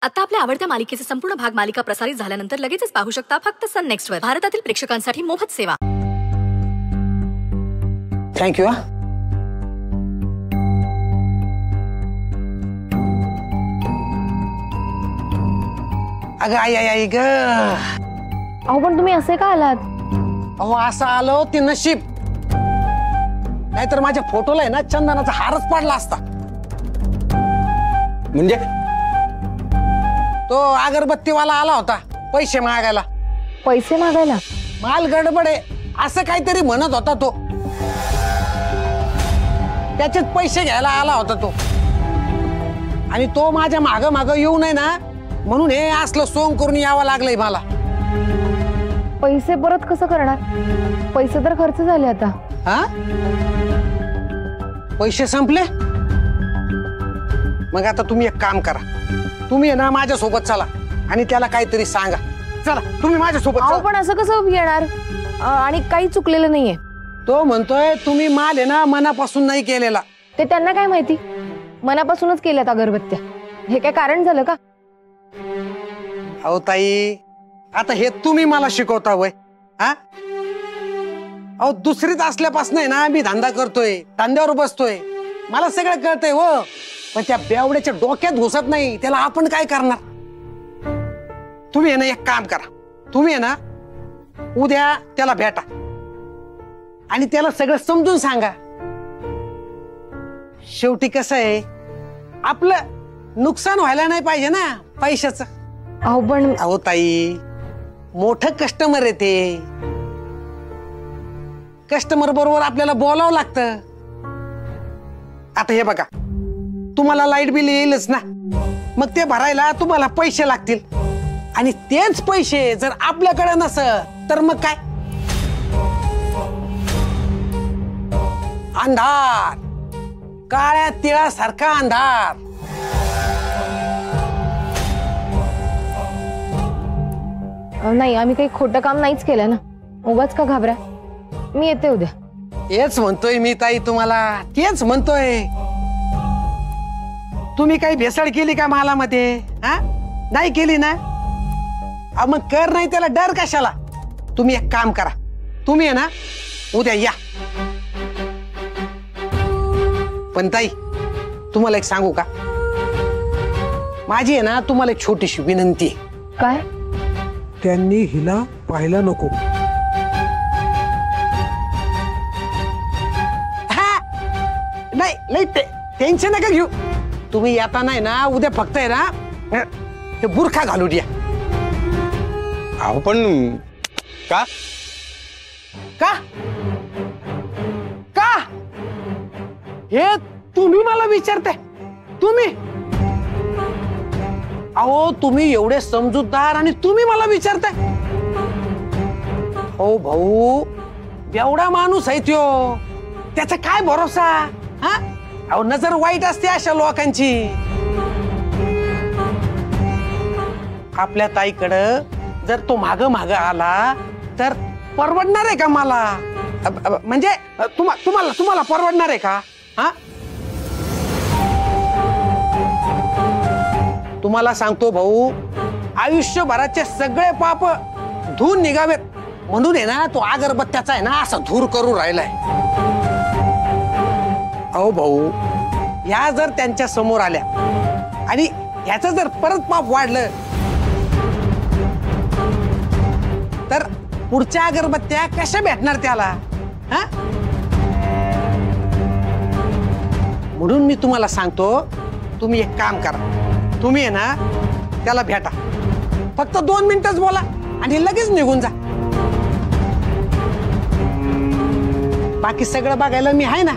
आता आपल्या आवडत्या मालिकेचे संपूर्ण भाग मालिका प्रसारित झाल्यानंतर लगेचच पाहू शकता फक्त सन नेक्स्ट वर. भारतातील प्रेक्षकांसाठी मोफत सेवा. थँक्यू. अगं आई आई आई ग. अहो पण तुम्ही असे का आलात? अहो असं आलो ते नशीब, नाहीतर माझ्या फोटोला आहे ना चंदनाचा हारच पडला असता. म्हणजे तो अगरबत्तीवाला आला होता पैसे मागायला. पैसे मागायला? माल गडबड आहे असं काहीतरी म्हणत होता तो. त्याचेच पैसे घ्यायला आला होता तो. आणि तो माझ्या माग माग येऊ नये ना म्हणून हे असलं सोंग करून यावं लागलंय मला. पैसे परत कसं करणार? पैसे तर खर्च झाले आता. हा? पैसे संपले? मग आता तुम्ही एक काम करा, तुम्ही ना माझ्या सोबत चला आणि त्याला काहीतरी सांगा. चला तुम्ही माझ्या सोबत. अहो पण असं कसं येणार? आणि काही चुकलेलं नाहीये. तो म्हणतोय तुम्ही माल आहे ना मनापासून नाही केलेला. ते त्यांना काय माहिती? मनापासूनच केल्यात अगरबत्त्या. हे काय कारण झालं का? अहो ताई, आता हे तुम्ही मला शिकवता वय? हा? अहो दुसरीच असल्यापासून आहे ना मी धंदा करतोय, धंद्यावर बसतोय, मला सगळं कळतंय हो. पण त्या बेवड्याच्या डोक्यात घुसत नाही, त्याला आपण काय करणार? तुम्ही आहे ना एक काम करा, तुम्ही आहे ना उद्या त्याला भेटा आणि त्याला सगळं समजून सांगा. शेवटी कसं आहे, आपलं नुकसान व्हायला नाही पाहिजे ना पैशाचं. अहो पण अहो ताई, मोठं कस्टमर आहे ते. कस्टमर बरोबर आपल्याला बोलावं लागतं. आता हे बघा, तुम्हाला लाईट बिल येईलच ना, मग ते भरायला तुम्हाला पैसे लागतील. आणि तेच पैसे जर आपल्याकडे नसत तर मग काय? अंधार, काळ्या तिळासारखा अंधार. नाही, आम्ही काही खोटं काम नाहीच केलं ना. उगाच का घाबरा. मी येते उद्या. तेच म्हणतोय मी ताई तुम्हाला, तेच म्हणतोय. तुम्ही काही भेसळ केली का मालामध्ये? हा, नाही केली ना? मग कर नाही त्याला डर कशाला? तुम्ही एक काम करा, तुम्ही आहे ना उद्या या. पण ताई तुम्हाला एक सांगू का? माझी आहे ना तुम्हाला एक छोटीशी विनंती आहे. काय? त्यांनी हिला पाहायला नको. नाही लई टेन्शन नका घेऊ. तुम्ही येता नाही ना उद्या फक्त आहे ना ते बुरखा घालू द्या. अहो पण का? का का हे तुम्ही मला विचारताय? तुम्ही? अहो तुम्ही एवढे समजूतदार आणि तुम्ही मला विचारताय? हो भाऊ, एवढा माणूस आहे त्यो, त्याचा काय भरोसा? हा, अहो नजर वाईट असते अशा लोकांची. आपल्या ताईकडं जर तो माग माग आला तर परवडणार आहे का मला? म्हणजे तुम्हाला परवडणार आहे का? हा, तुम्हाला सांगतो भाऊ, आयुष्यभराचे सगळे पाप धुवून निघावेत म्हणून आहे ना तो अगरबत्त्याचा आहे ना असा धूर करून राहिलाय. अहो भाऊ, या जर त्यांच्या समोर आल्या आणि ह्याचं जर परत पाप वाढलं तर पुढच्या अगरबत्त्या कशा भेटणार त्याला? हा, म्हणून मी तुम्हाला सांगतो, तुम्ही एक काम करा, तुम्ही आहे ना त्याला भेटा, फक्त 2 मिनिटच बोला आणि लगेच निघून जा. बाकी सगळं बघायला मी आहे ना.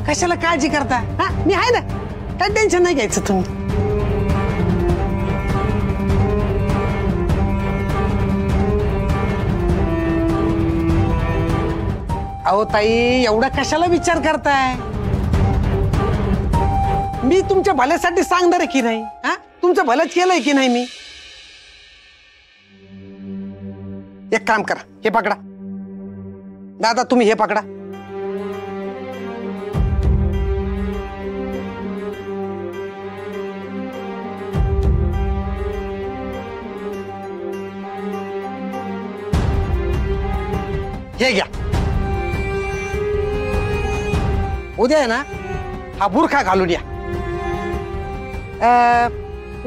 कशाला काळजी करता? हा, मी आहे ना, काय टेन्शन नाही घ्यायचं तुम्ही. अहो ताई, एवढा कशाला विचार करताय? मी तुमच्या भल्यासाठी सांगणार आहे की नाही? हा, तुमचं भलंच केलंय की नाही मी? एक काम करा, हे पकडा दादा, तुम्ही हे पकडा. हे घ्या. उद्या आहे ना हा बुरखा घालून या.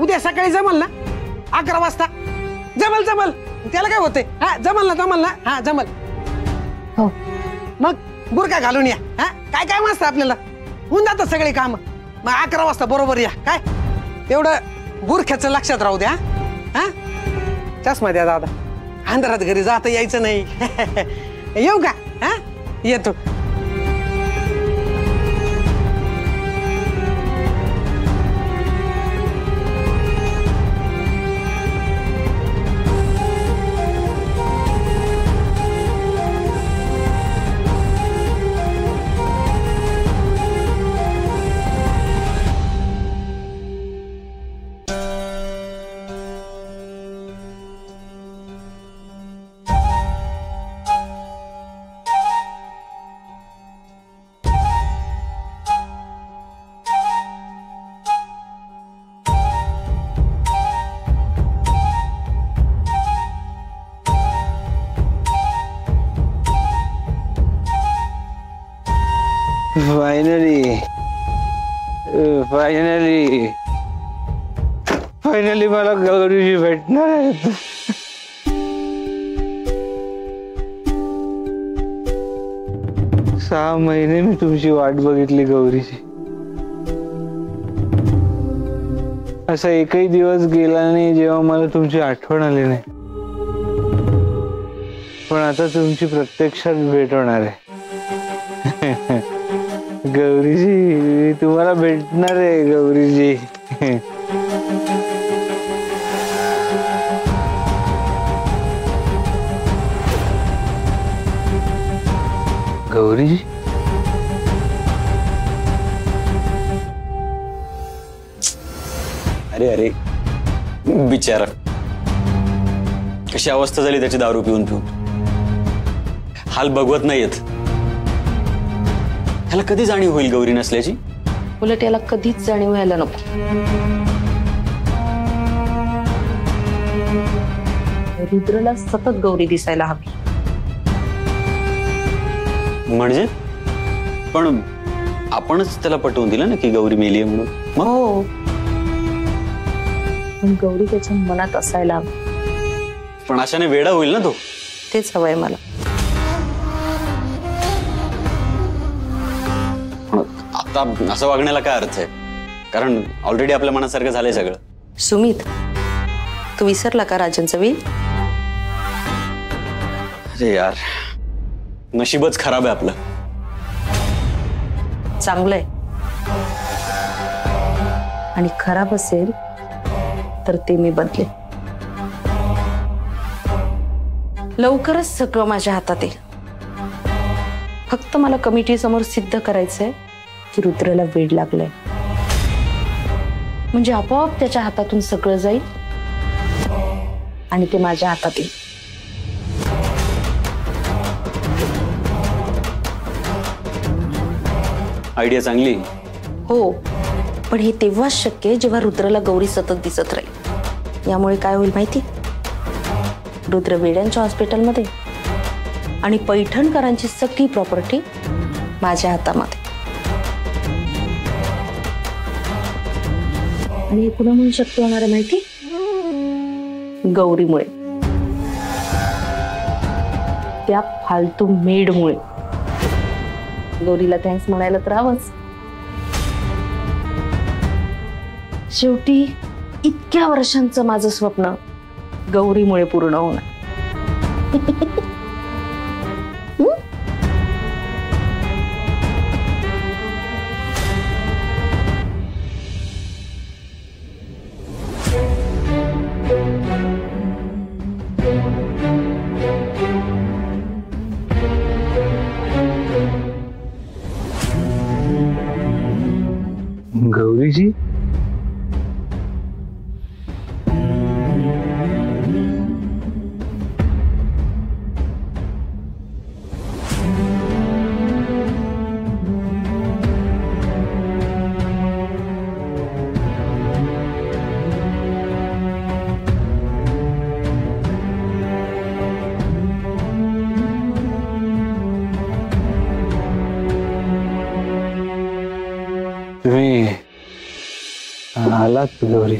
उद्या सकाळी जमल ना 11 वाजता? जमल जमल, त्याला काय होते. हा जमल ना, जमल ना, हा जमल. हो. मग बुरखा घालून या. हा काय काय मस्त आपल्याला होऊन जातात सगळे काम. मग 11 वाजता बरोबर या. काय तेवढं बुरख्याचं लक्षात राहू द्या. हा चष्मा द्या दादा. अंधारात घरी जाता यायचं नाही. येऊ का? हा येतो. फायनली मला गौरीजी भेटणार आहेत. सहा महिने मी तुमची वाट बघितली गौरीजी. असा एकही दिवस गेला नाही जेव्हा मला तुमची आठवण आली नाही. पण आता तुमची प्रत्यक्षात भेट होणार आहे. गौरीजी तुम्हाला भेटणार आहे गौरीजी. गौरीजी अरे अरे बिचारा, कशी अवस्था झाली त्याची दारू पिऊन पिऊन. हाल बघवत नाहीयेत. ह्याला कधी जाणीव होईल गौरी नसल्याची? उलट याला कधीच जाणीव व्हायला नको. रुद्रला सतत गौरी दिसायला हवी. म्हणजे पण आपणच त्याला पटवून दिलं ना की गौरी मेली म्हणून. मग हो, पण गौरी त्याच्या मनात असायला हवी. पण अशाने वेडा होईल ना तो. तेच हवंय मला. आता असं वागण्याला काय अर्थ आहे? कारण ऑलरेडी आपल्या मनासारखं झालंय सगळं. सुमित, तू विसरला का राजांचा वेळ? अरे यार, नशीबच खराब आहे आपलं. चांगलंय. आणि खराब असेल तर ते मी बदले. लवकरच सगळं माझ्या हातात आहे. फक्त मला कमिटी समोर सिद्ध करायचंय की रुद्रला वेड लागलंय. म्हणजे आपोआप त्याच्या हातातून सगळं जाईल आणि ते माझ्या हातात येईल. आयडिया चांगली. हो, पण हे तेव्हाच शक्य आहे जेव्हा रुद्रला गौरी सतत दिसत राहील. यामुळे काय होईल माहिती? रुद्र वेड्यांच्या हॉस्पिटलमध्ये आणि पैठणकरांची सगळी प्रॉपर्टी माझ्या हातामध्ये. आणि हे कुणामुळे शक्य होणार आहे माहिती? गौरीमुळे. त्या फालतू मेडमुळे. गौरीला थँक्स म्हणायला तर हवंच. शेवटी इतक्या वर्षांचं माझं स्वप्न गौरीमुळे पूर्ण होणार. गौरीजी आलात गौरी.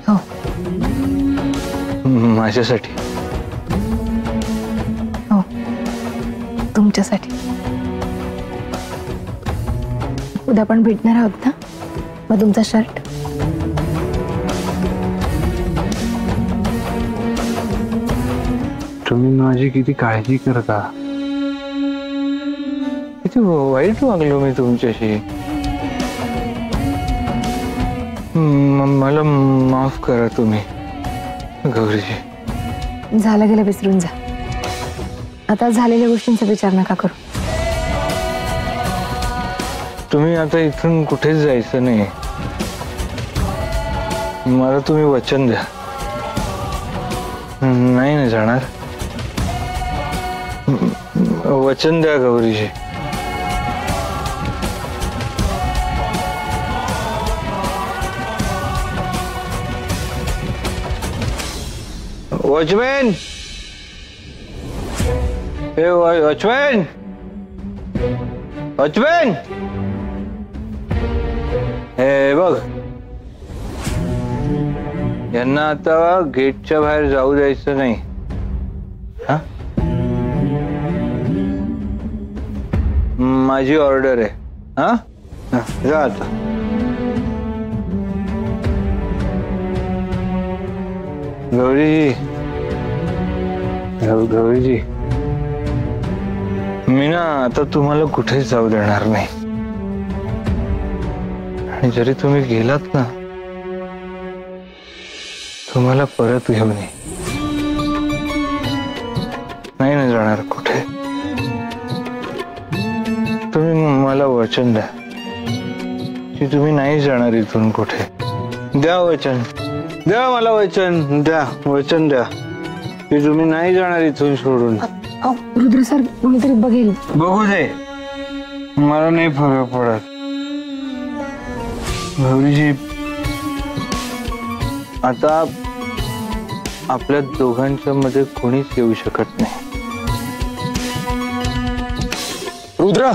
हो. माझ्यासाठी. हो, तुमच्यासाठी. उद्या पण भेटणार आहोत ना, मग तुमचा शर्ट. तुम्ही माझी किती काळजी करता. किती वाईट वागलो मी तुमच्याशी. मला माफ करा तुम्ही गौरीजी. झालं गेलं विसरून जा. आता झालेल्या गोष्टींचा विचार नका करू. तुम्ही आता इथून कुठेच जायचं नाही. मला तुम्ही वचन द्या. नाही ना जाणार. वचन द्या गौरीजी. वॉचमॅन, हे वॉचमॅन, वॉचमॅन, हे बघ, यांना आता गेटच्या बाहेर जाऊ द्यायचं नाही. हा, माझी ऑर्डर आहे. हा, जा आता. गौरीजी, गौरीजी, मी ना आता तुम्हाला कुठेच जाऊ देणार नाही. आणि जरी तुम्ही गेलात ना, तुम्हाला परत घेऊन ये. नाही ना जाणार कुठे. तुम्ही मला वचन द्या की तुम्ही नाही जाणार इथून कुठे. द्या वचन, द्या मला वचन द्या. वचन द्या की तुम्ही नाही जाणार इथून सोडून. रुद्र सर, कोणीतरी बघेल. बघू दे, मला नाही फरक पडत. गौरीजी, आता आपल्या दोघांच्या मध्ये कोणीच येऊ शकत नाही. रुद्र,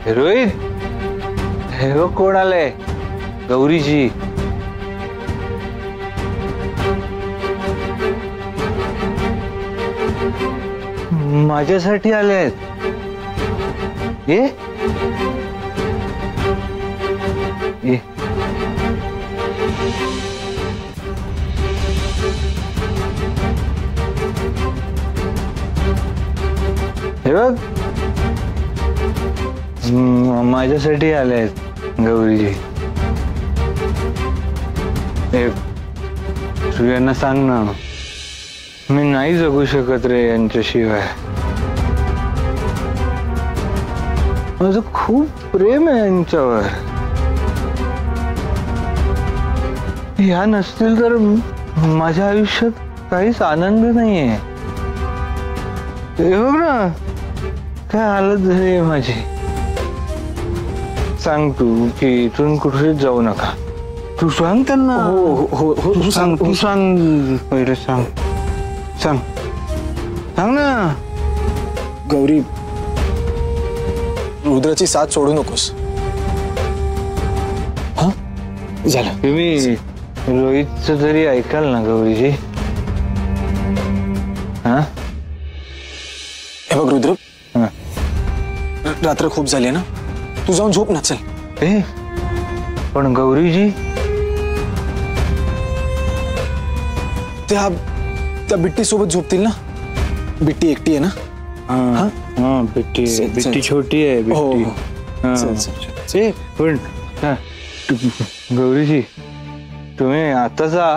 रोहित, हे बघ कोण आलंय. गौरीजी. माझ्यासाठी आले आहेत. ये ये. हे बघ, माझ्यासाठी आले आहेत गौरीजी. तू यांना सांग ना, मी नाही जगू शकत रे यांच्याशिवाय. माझं खूप प्रेम आहे यांच्यावर. ह्या नसतील तर माझ्या आयुष्यात काहीच आनंद नाहीये. हे बघ ना काय हालत झाली आहे माझी. सांग तू की इथून कुठेच जाऊ नका. तू सांग त्यांना. तू सांग, तू सांग पहिले. सांग सांग सांग ना. गौरी, रुद्राची साथ सोडू नकोस. हा, झालं. तुम्ही रोहितचं तरी ऐकाल ना गौरीजी. हा, हे बघ रुद्र, रात्र खूप झाली ना, तू जाऊन झोप ना. चल. पण गौरीजी, त्या बिट्टी सोबत झोपतील ना. बिट्टी एकटी आहे ना. हाँ, बिट्टी छोटी आहे. बिट्टी. पण गौरीजी, तुम्ही आता जा,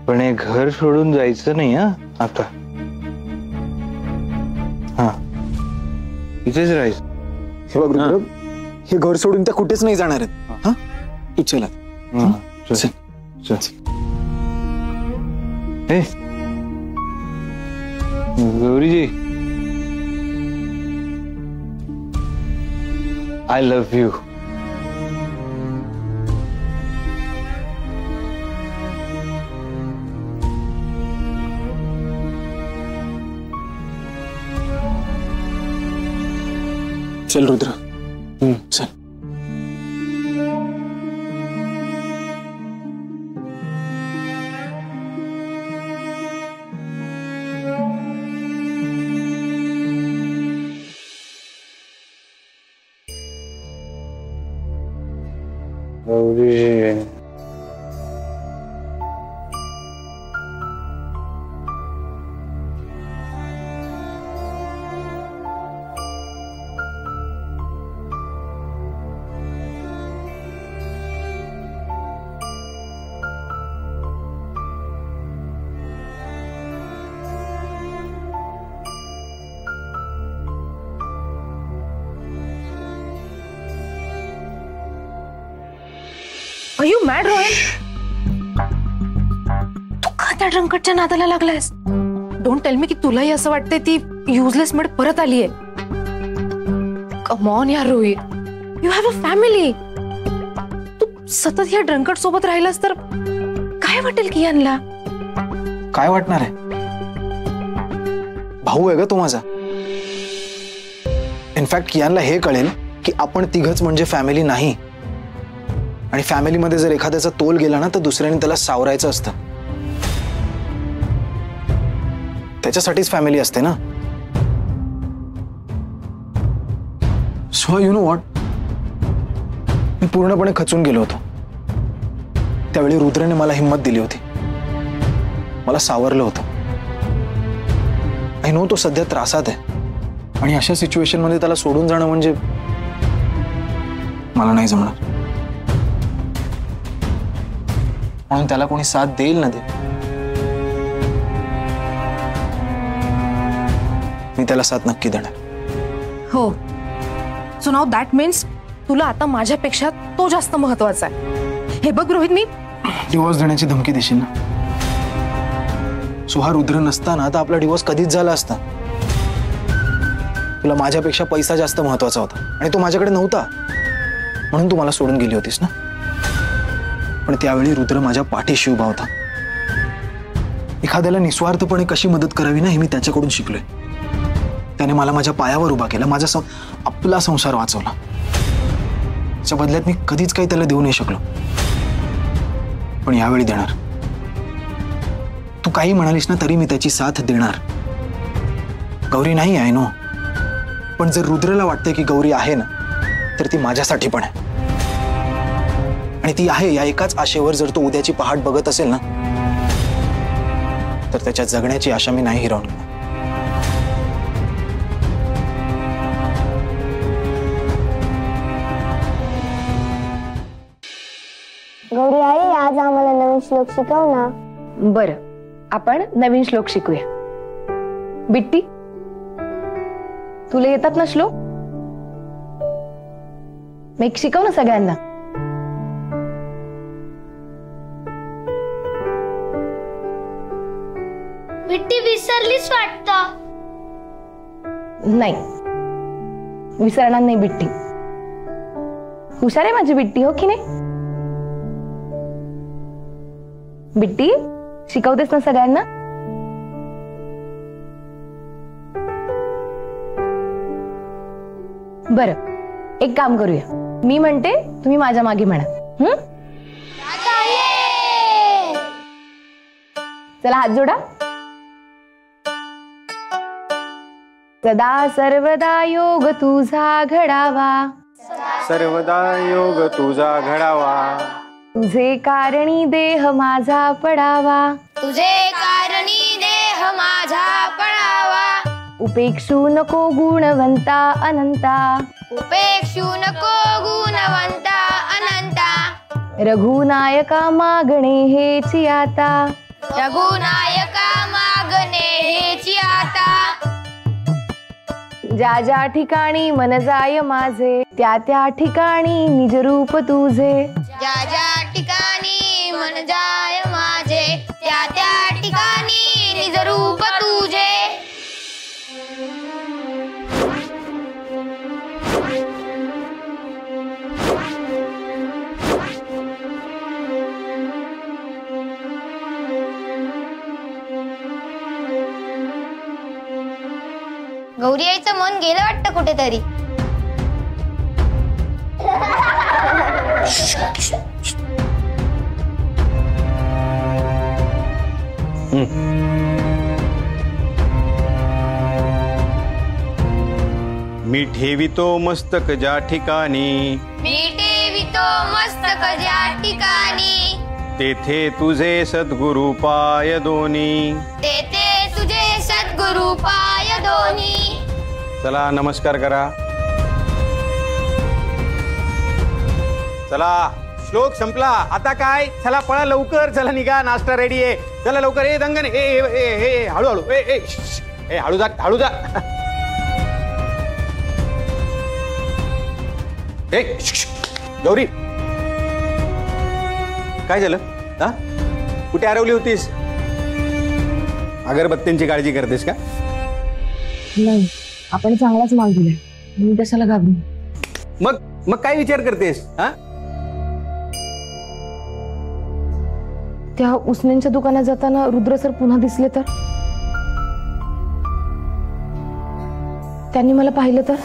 पण हे घर सोडून जायचं नाही. हा, आता हा इथेच राहायचं. हे बघ रुद्र, हे घर सोडून त्या कुठेच नाही जाणार आहेत. हा, तू चला. चल चल. हे गौरीजी, I love you. चल रुद्र, चल. Gauri Are you mad, Rohan? तू का त्या ड्रंकटच्या नादाला लागलायस? डोंट टेल मी की तुलाही असं वाटतंय ती युजलेस मेड परत आलीये. कम ऑन यार Rohit, you have a family. तू सतत या ड्रंकट सोबत राहिलास तर काय वाटेल कियानला? काय वाटणार आहे? भाऊ आहे ग तो माझा. इनफॅक्ट कियानला हे कळेल की आपण तिघच म्हणजे फॅमिली नाही, आणि फॅमिलीमध्ये जर एखाद्याचा तोल गेला ना तर दुसऱ्याने त्याला सावरायचं असतं. त्याच्यासाठीच फॅमिली असते ना. सो यू नो व्हॉट, मी पूर्णपणे खचून गेलो होतो. त्यावेळी रुद्रने मला हिंमत दिली होती, मला सावरलं होतं. आय नो तो सध्या त्रासात आहे, आणि अशा सिच्युएशन मध्ये त्याला सोडून जाणं म्हणजे मला नाही जमणार. म्हणून त्याला कोणी साथ देईल ना, दे, मी त्याला साथ नक्की देणार. हो, सो नाउ दॅट मीन्स तुला आता माझ्यापेक्षा तो जास्त महत्वाचा आहे. हे बघ रोहित, मी डिवोर्स देण्याची धमकी देशील ना? सो हा रुद्र नसताना तर आपला डिवोर्स कधीच झाला असता. तुला माझ्यापेक्षा पैसा जास्त महत्वाचा होता, आणि तो माझ्याकडे नव्हता, म्हणून तू मला सोडून गेली होतीस ना. पण त्यावेळी रुद्र माझ्या पाठीशी उभा होता. एखाद्याला निस्वार्थपणे कशी मदत करावी ना हे मी त्याच्याकडून शिकलोय. त्याने मला माझ्या पायावर उभा केला, आपला संसार वाचवला. त्याच्या बदल्यात मी कधीच काही त्याला देऊ नाही शकलो, पण यावेळी देणार. तू काही म्हणालीस ना तरी मी त्याची साथ देणार. गौरी नाही आहे नो, पण जर रुद्रला वाटतंय की गौरी आहे ना तर ती माझ्यासाठी पण आहे, आणि ती आहे या एकाच आशेवर जर तो उद्याची पहाट बघत असेल ना तर त्याच्या जगण्याची आशा मी नाही हिरावून घेणार. गौरी आई, आज आम्हाला नवीन श्लोक शिकव ना. बरं, आपण नवीन श्लोक शिकूया. बिट्टी, तुला येतात ना श्लोक? मी शिकव ना सगळ्यांना. बिट्टी विसरलीच वाटतं. नाही, विसरणार नाही बिट्टी. हुशार आहे माझी बिट्टी, हो की नाही? बिट्टी, शिकवतेस ना सगळ्यांना? बरं, एक काम करूया. मी म्हणते, तुम्ही माझ्या मागे म्हणा. चला हात जोडा. सदा सर्वदा योग तुझा घडावा, सर्वदा योग तुझा घडावा, तुझे कारणी देह माझा पडावा, तुझे कारणी देह माझा पडावा. उपेक्षू नको गुणवंता अनंता, उपेक्षू नको गुणवंता अनंता. रघुनायका मागणे हेची आता, रघुनायका मागणे हेची आता. ज्या ज्या ठिकाणी मन जाय माझे, त्या त्या ठिकाणी निज रूप तुझे. ज्या ज्या ठिकाणी मन जाय माझे, त्या त्या ठिकाणी निज रूप तुझे. गौरी आईचं मन गेलं वाटतं कुठेतरी. मी ठेवितो मस्तक ज्या ठिकाणी, मी ठेवितो मस्तक ज्या ठिकाणी, तेथे तुझे सद्गुरु पाय दोन्ही. तेथे तुझे सद्गुरु पाय दोन्ही. चला नमस्कार करा. चला श्लोक संपला. आता काय, चला पळा लवकर, चला निघा, नाश्ता रेडी आहे. चला लवकर. ए दंगन, ए ए ए हळूहळू, ए ए ए हळू जा, हळू जा. ए गौरी, काय झालं? हा, कुठे हरवली होतीस? अगरबत्तींची काळजी करतेस का? नाही, आपण चांगलाच माल दिलाय, मी कशाला घाबरू. मग मग काय विचार करतेस? हा, त्या उसनेंच्या दुकानात जाताना रुद्र सर पुन्हा दिसले तर, त्यांनी मला पाहिलं तर?